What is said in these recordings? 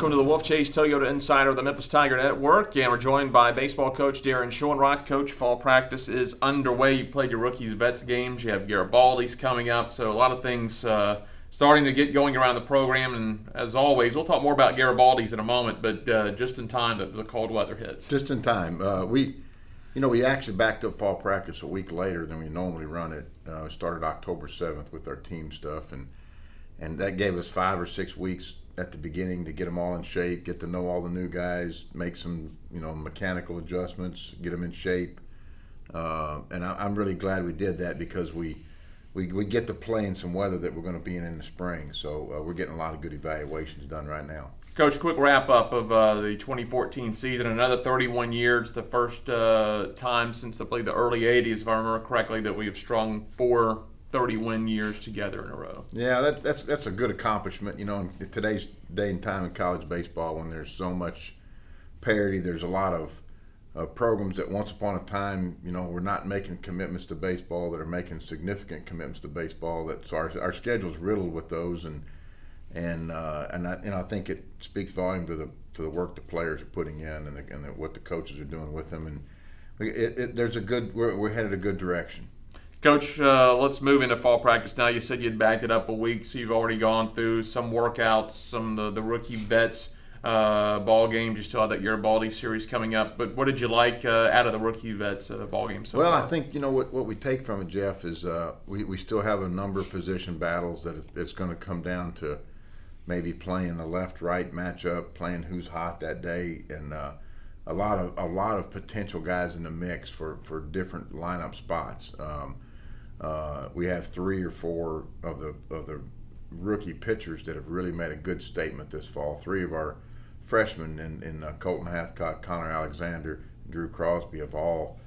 Welcome to the Wolfchase Toyota Insider of the Memphis Tiger Network, and we're joined by baseball coach Daron Schoenrock. Coach, fall practice is underway. You played your rookies vets games. You have Garibaldi's coming up, so a lot of things starting to get going around the program. And as always, we'll talk more about Garibaldi's in a moment, but just in time that the cold weather hits. Just in time. We actually backed up fall practice a week later than we normally run it. We started October 7th with our team stuff, and that gave us 5 or 6 weeks at the beginning to get them all in shape, get to know all the new guys, make some mechanical adjustments, get them in shape. And I'm really glad we did that because we get to play in some weather that we're going to be in the spring. So we're getting a lot of good evaluations done right now. Coach, quick wrap-up of the 2014 season. Another 31 years, the first time since I believe the early 80s, if I remember correctly, that we have strung 4 30-win years together in a row. Yeah, that's a good accomplishment. In today's day and time in college baseball, when there's so much parity, there's a lot of programs that once upon a time, we're not making commitments to baseball that are making significant commitments to baseball. So our schedule's riddled with those, and I think it speaks volume to the work the players are putting in and what the coaches are doing with them. And we're headed a good direction. Coach, let's move into fall practice now. You said you'd backed it up a week, so you've already gone through some workouts, some of the rookie vets ball games. You still have that Garibaldi series coming up. But what did you like out of the rookie vets ball game so far? I think what we take from it, Jeff, is we still have a number of position battles that it's going to come down to maybe playing a left-right matchup, playing who's hot that day, and a lot of potential guys in the mix for different lineup spots. We have 3 or 4 of the rookie pitchers that have really made a good statement this fall. 3 of our freshmen in Colton Hathcott, Connor Alexander, Drew Crosby have all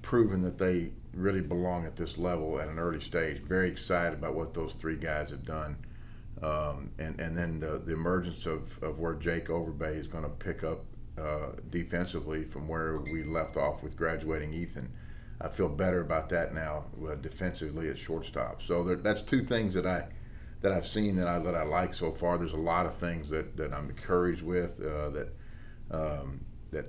proven that they really belong at this level at an early stage. Very excited about what those 3 guys have done. And then the emergence of where Jake Overbay is going to pick up defensively from where we left off with graduating Ethan. I feel better about that now defensively at shortstop. So that's 2 things that I've seen that I like so far. There's a lot of things that I'm encouraged with. That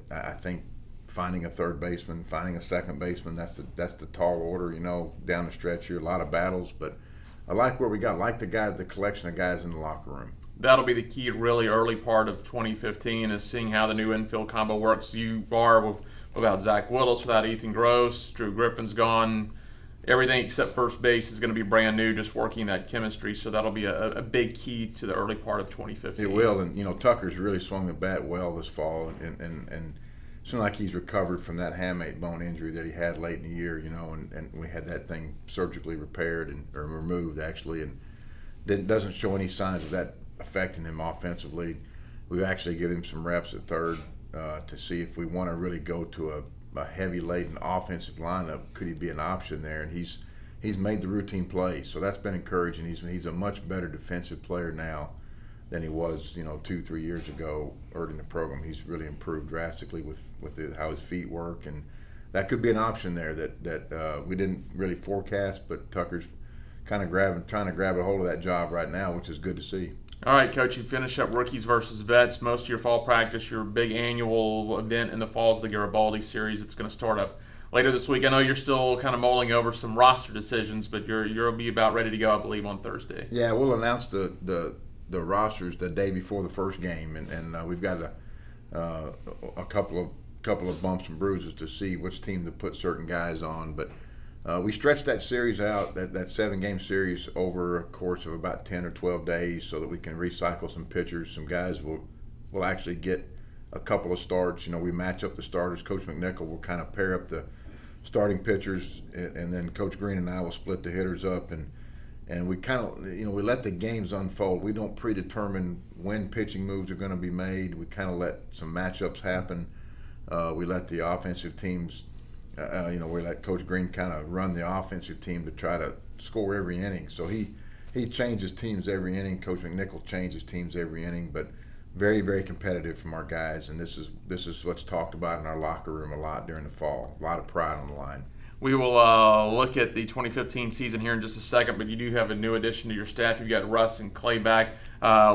I think finding a third baseman, finding a second baseman, that's the tall order. Down the stretch here, a lot of battles, but I like where we got. I like the collection of guys in the locker room. That'll be the key really early part of 2015 is seeing how the new infield combo works. You are without Zach Willis, without Ethan Gross, Drew Griffin's gone. Everything except first base is going to be brand new, just working that chemistry. So that'll be a big key to the early part of 2015. It will, and Tucker's really swung the bat well this fall, and it seems like he's recovered from that hamate bone injury that he had late in the year, and we had that thing surgically repaired or removed actually, and doesn't show any signs of that affecting him offensively. We've actually given him some reps at third to see if we want to really go to a heavy laden offensive lineup. Could he be an option there? And he's made the routine play, so that's been encouraging. He's a much better defensive player now than he was 2-3 years ago early in the program. He's really improved drastically with how his feet work, and that could be an option there that we didn't really forecast, but Tucker's kind of trying to grab a hold of that job right now, which is good to see. All right, Coach, you finish up rookies versus vets. Most of your fall practice, your big annual event in the fall is the Garibaldi series. It's going to start up later this week. I know you're still kind of mulling over some roster decisions, but you'll be about ready to go, I believe, on Thursday. Yeah, we'll announce the rosters the day before the first game, and we've got a couple of bumps and bruises to see which team to put certain guys on, but we stretched that series out, that 7-game series, over a course of about 10 or 12 days so that we can recycle some pitchers. Some guys will actually get a couple of starts. We match up the starters. Coach McNichol will kind of pair up the starting pitchers, and then Coach Green and I will split the hitters up, and we kind of, we let the games unfold. We don't predetermine when pitching moves are going to be made. We kind of let some matchups happen. We let the offensive teams we let Coach Green kind of run the offensive team to try to score every inning. So he changes teams every inning. Coach McNichol changes teams every inning, but very, very competitive from our guys. And this is what's talked about in our locker room a lot during the fall. A lot of pride on the line. We will look at the 2015 season here in just a second, but you do have a new addition to your staff. You've got Russ and Clay back.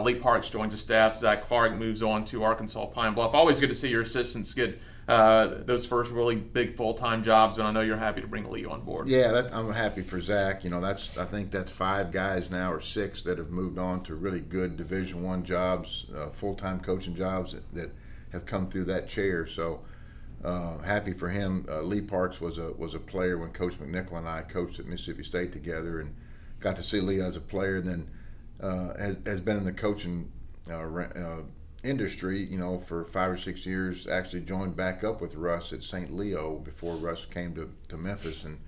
Lee Parks joins the staff. Zach Clark moves on to Arkansas Pine Bluff. Always good to see your assistants get those first really big full-time jobs, and I know you're happy to bring Lee on board. Yeah, I'm happy for Zach. I think that's 5 guys now or 6 that have moved on to really good Division I jobs, full-time coaching jobs that have come through that chair. So happy for him. Lee Parks was a player when Coach McNichol and I coached at Mississippi State together, and got to see Lee as a player. And then has been in the coaching industry, for 5 or 6 years. Actually joined back up with Russ at St. Leo before Russ came to Memphis, and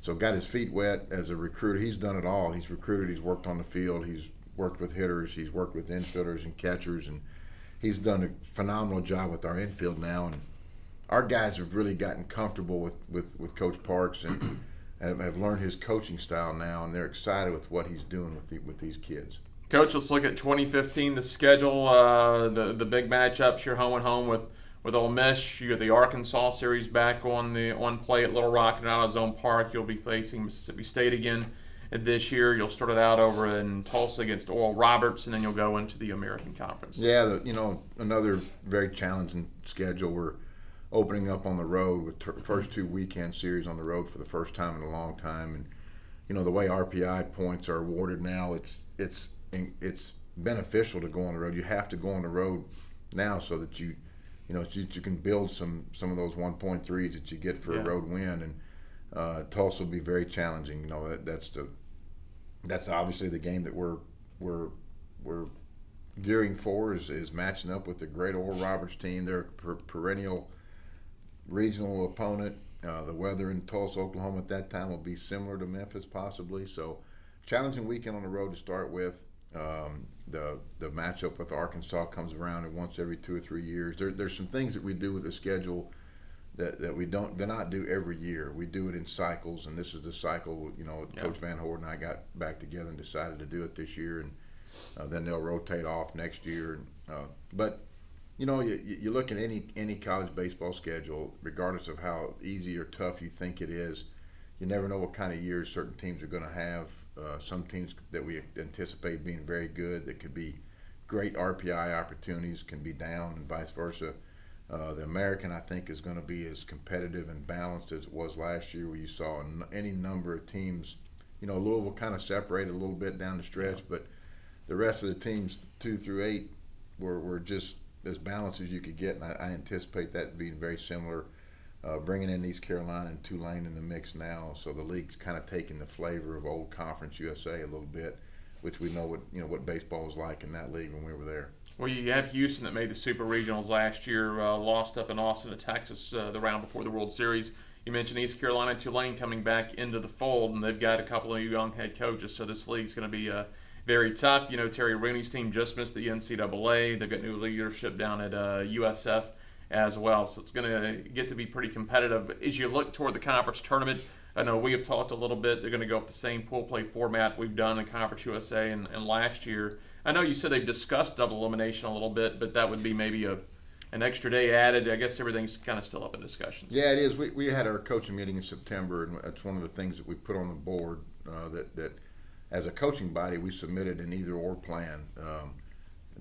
so got his feet wet as a recruiter. He's done it all. He's recruited. He's worked on the field. He's worked with hitters. He's worked with infielders and catchers, and he's done a phenomenal job with our infield now. And our guys have really gotten comfortable with Coach Parks and have learned his coaching style now, and they're excited with what he's doing with these kids. Coach, let's look at 2015, the schedule, the big matchups. You're home and home with Ole Miss. You got the Arkansas series back on play at Little Rock and AutoZone Park. You'll be facing Mississippi State again this year. You'll start it out over in Tulsa against Oral Roberts, and then you'll go into the American Conference. Yeah, another very challenging schedule. We're opening up on the road with first 2 weekend series on the road for the first time in a long time. And the way RPI points are awarded now, it's beneficial to go on the road. You have to go on the road now so that you can build some of those 1.3s that you get for a road win. And Tulsa will be very challenging. That's obviously the game that we're gearing for is matching up with the great Oral Roberts team. They're a perennial regional opponent. The weather in Tulsa, Oklahoma at that time will be similar to Memphis possibly. So challenging weekend on the road to start with. The matchup with Arkansas comes around once every 2 or 3 years. There's some things that we do with the schedule that we do not do every year. We do it in cycles, and this is the cycle. Coach Van Hoort and I got back together and decided to do it this year, and then they'll rotate off next year. But you look at any college baseball schedule, regardless of how easy or tough you think it is, you never know what kind of years certain teams are going to have. Some teams that we anticipate being very good, that could be great RPI opportunities, can be down, and vice versa. The American, I think, is going to be as competitive and balanced as it was last year, where you saw any number of teams. Louisville kind of separated a little bit down the stretch, but the rest of the teams 2 through 8 were just as balanced as you could get, and I anticipate that being very similar. Bringing in East Carolina and Tulane in the mix now, so the league's kind of taking the flavor of old Conference USA a little bit, which we know what baseball was like in that league when we were there. Well, you have Houston that made the Super Regionals last year, lost up in Austin to Texas the round before the World Series. You mentioned East Carolina and Tulane coming back into the fold, and they've got a couple of young head coaches, so this league's going to be very tough. Terry Rooney's team just missed the NCAA. They've got new leadership down at USF as well, so it's going to get to be pretty competitive. As you look toward the conference tournament, I know we have talked a little bit. They're going to go with the same pool play format we've done in Conference USA and last year. I know you said they've discussed double elimination a little bit, but that would be maybe an extra day added. I guess everything's kind of still up in discussions. Yeah, it is. We had our coaching meeting in September, and that's one of the things that we put on the board that as a coaching body we submitted an either-or plan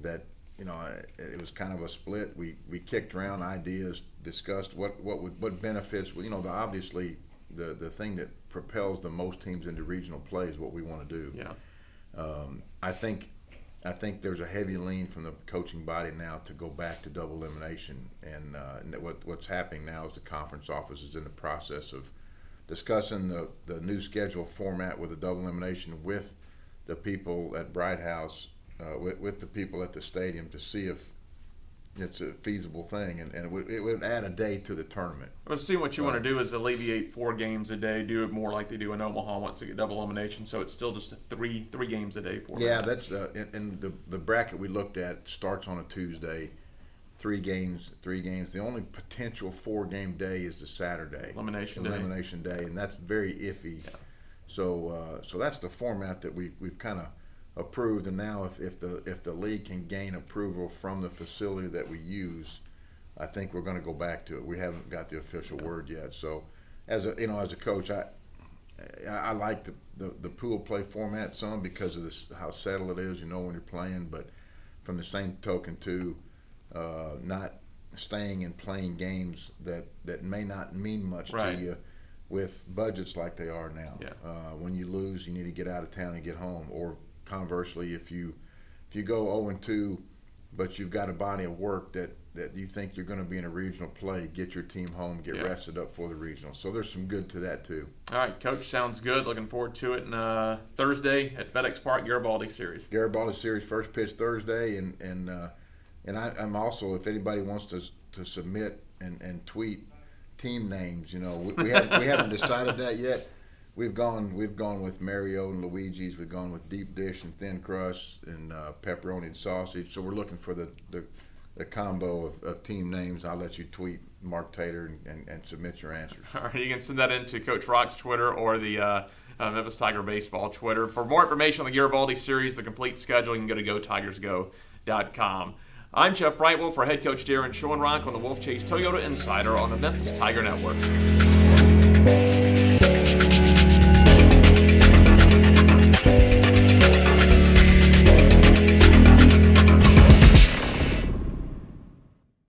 that it was kind of a split. We kicked around ideas, discussed what benefits. Obviously the thing that propels the most teams into regional play is what we want to do. Yeah. I think there's a heavy lean from the coaching body now to go back to double elimination, and what's happening now is the conference office is in the process of discussing the new schedule format with a double elimination with the people at Bright House. With the people at the stadium to see if it's a feasible thing, and it would add a day to the tournament. But see, what you want to do is alleviate 4 games a day, do it more like they do in Omaha once they get double elimination, so it's still just three games a day for them. Yeah, that's and the bracket we looked at starts on a Tuesday, 3 games. The only potential 4-game day is the Saturday elimination day, and that's very iffy. Yeah. So that's the format that we've kind of approved, and now if the league can gain approval from the facility that we use, I think we're going to go back to it. We haven't got the official word yet, so as a coach, I like the pool play format some because of this how settled it is, when you're playing. But from the same token, too, not staying and playing games that may not mean much right. to you with budgets like they are now. Yeah. When you lose, you need to get out of town and get home. Or conversely, if you go 0-2, but you've got a body of work that you think you're going to be in a regional play, get your team home, get rested up for the regional. So there's some good to that too. All right, Coach, sounds good. Looking forward to it. And Thursday at FedEx Park, Garibaldi Series. Garibaldi Series first pitch Thursday, and I'm also, if anybody wants to submit and tweet team names, we haven't decided that yet. We've gone with Mario and Luigi's. We've gone with deep dish and thin crust and pepperoni and sausage. So we're looking for the combo of team names. I'll let you tweet Mark Tater and submit your answers. All right, you can send that into Coach Rock's Twitter or the Memphis Tiger Baseball Twitter. For more information on the Garibaldi Series, the complete schedule, you can go to GoTigersGo.com. I'm Jeff Brightwell for head coach Daron Schoenrock on the Wolfchase Toyota Insider on the Memphis Tiger Network.